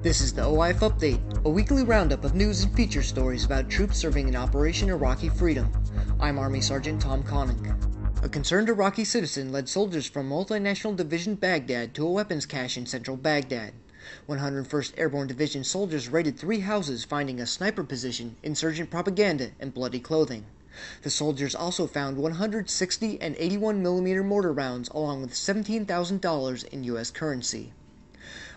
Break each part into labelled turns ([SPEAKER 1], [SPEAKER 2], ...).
[SPEAKER 1] This is the OIF Update, a weekly roundup of news and feature stories about troops serving in Operation Iraqi Freedom. I'm Army Sergeant Tom Conning. A concerned Iraqi citizen led soldiers from Multinational Division Baghdad to a weapons cache in central Baghdad. 101st Airborne Division soldiers raided 3 houses, finding a sniper position, insurgent propaganda, and bloody clothing. The soldiers also found 160 and 81mm mortar rounds along with $17,000 in U.S. currency.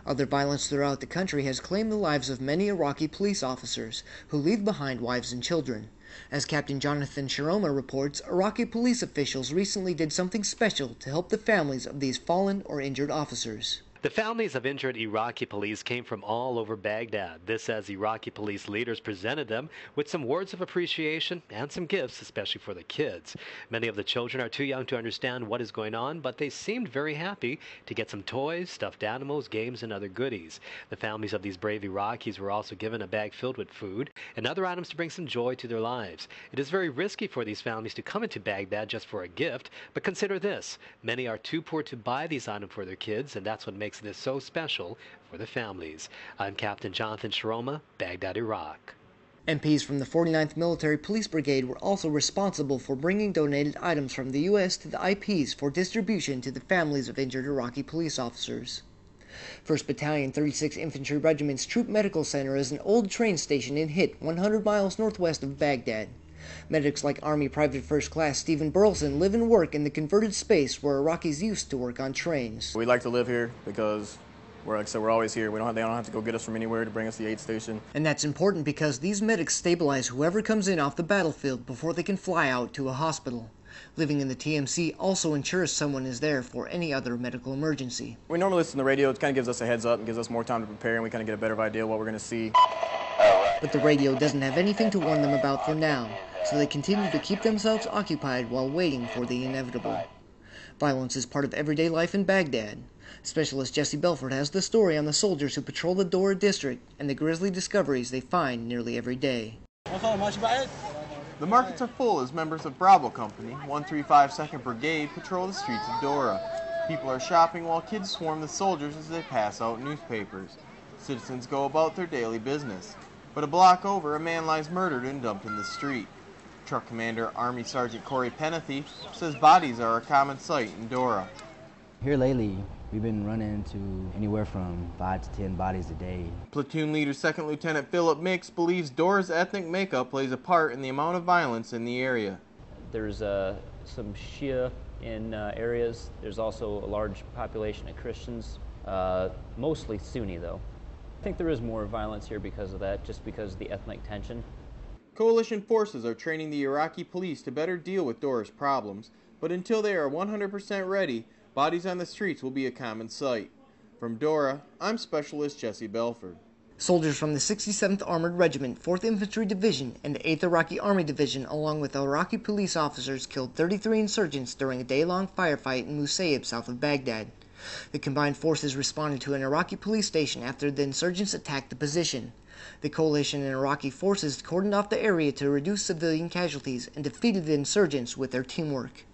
[SPEAKER 1] Other violence throughout the country has claimed the lives of many Iraqi police officers who leave behind wives and children. As Captain Jonathan Sharoma reports, Iraqi police officials recently did something special to help the families of these fallen or injured officers.
[SPEAKER 2] The families of injured Iraqi police came from all over Baghdad. This as Iraqi police leaders presented them with some words of appreciation and some gifts, especially for the kids. Many of the children are too young to understand what is going on, but they seemed very happy to get some toys, stuffed animals, games, and other goodies. The families of these brave Iraqis were also given a bag filled with food and other items to bring some joy to their lives. It is very risky for these families to come into Baghdad just for a gift, but consider this: many are too poor to buy these items for their kids, and that's what makes this so special for the families. I'm Captain Jonathan Sharoma, Baghdad, Iraq.
[SPEAKER 1] MPs from the 49th Military Police Brigade were also responsible for bringing donated items from the U.S. to the IPs for distribution to the families of injured Iraqi police officers. 1st Battalion 36th Infantry Regiment's Troop Medical Center is an old train station in Hit, 100 miles northwest of Baghdad. Medics like Army Private First Class Stephen Burleson live and work in the converted space where Iraqis used to work on trains.
[SPEAKER 3] We like to live here because we're always here. They don't have to go get us from anywhere to bring us to the aid station.
[SPEAKER 1] And that's important because these medics stabilize whoever comes in off the battlefield before they can fly out to a hospital. Living in the TMC also ensures someone is there for any other medical emergency.
[SPEAKER 3] We normally listen to the radio. It kind of gives us a heads up and gives us more time to prepare, and we kind of get a better idea of what we're going to see.
[SPEAKER 1] But the radio doesn't have anything to warn them about for now, so they continue to keep themselves occupied while waiting for the inevitable. Violence is part of everyday life in Baghdad. Specialist Jesse Belford has the story on the soldiers who patrol the Dora district and the grisly discoveries they find nearly every day.
[SPEAKER 4] The markets are full as members of Bravo Company, 135 2nd Brigade, patrol the streets of Dora. People are shopping while kids swarm the soldiers as they pass out newspapers. Citizens go about their daily business. But a block over, a man lies murdered and dumped in the street. Truck Commander Army Sergeant Corey Penethy says bodies are a common sight in Dora.
[SPEAKER 5] Here lately, we've been running into anywhere from 5 to 10 bodies a day.
[SPEAKER 4] Platoon Leader 2nd Lieutenant Philip Mix believes Dora's ethnic makeup plays a part in the amount of violence in the area.
[SPEAKER 6] There's some Shia in areas. There's also a large population of Christians, mostly Sunni though. I think there is more violence here because of that, just because of the ethnic tension.
[SPEAKER 4] Coalition forces are training the Iraqi police to better deal with Dora's problems, but until they are 100% ready, bodies on the streets will be a common sight. From Dora, I'm Specialist Jesse Belford.
[SPEAKER 1] Soldiers from the 67th Armored Regiment, 4th Infantry Division, and the 8th Iraqi Army Division, along with Iraqi police officers, killed 33 insurgents during a day-long firefight in Musayyib, south of Baghdad. The combined forces responded to an Iraqi police station after the insurgents attacked the position. The coalition and Iraqi forces cordoned off the area to reduce civilian casualties and defeated the insurgents with their teamwork.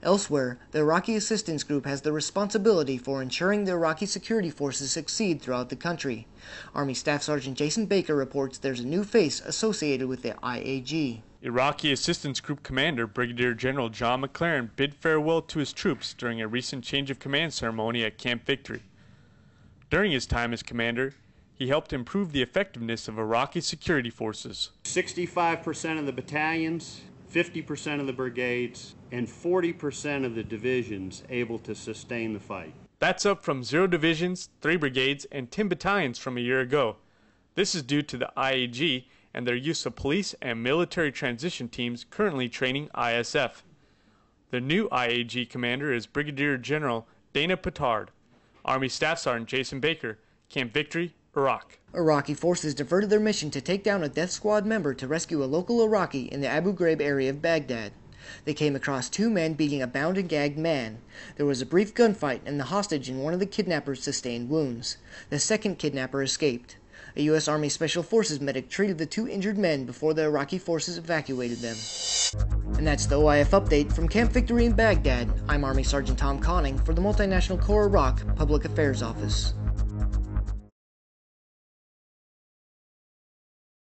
[SPEAKER 1] Elsewhere, the Iraqi Assistance Group has the responsibility for ensuring the Iraqi security forces succeed throughout the country. Army Staff Sergeant Jason Baker reports there's a new face associated with the IAG.
[SPEAKER 7] Iraqi Assistance Group Commander Brigadier General John McLaren bid farewell to his troops during a recent change of command ceremony at Camp Victory. During his time as commander, he helped improve the effectiveness of Iraqi security forces.
[SPEAKER 8] 65% of the battalions, 50% of the brigades, and 40% of the divisions able to sustain the fight.
[SPEAKER 7] That's up from 0 divisions, 3 brigades, and 10 battalions from a year ago. This is due to the IAG and their use of police and military transition teams currently training ISF. The new IAG commander is Brigadier General Dana Petard. Army Staff Sergeant Jason Baker, Camp Victory, Iraq.
[SPEAKER 1] Iraqi forces diverted their mission to take down a death squad member to rescue a local Iraqi in the Abu Ghraib area of Baghdad. They came across 2 men beating a bound and gagged man. There was a brief gunfight and the hostage and one of the kidnappers sustained wounds. The second kidnapper escaped. A U.S. Army Special Forces medic treated the 2 injured men before the Iraqi forces evacuated them. And that's the OIF Update from Camp Victory in Baghdad. I'm Army Sergeant Tom Conning for the Multinational Corps Iraq Public Affairs Office.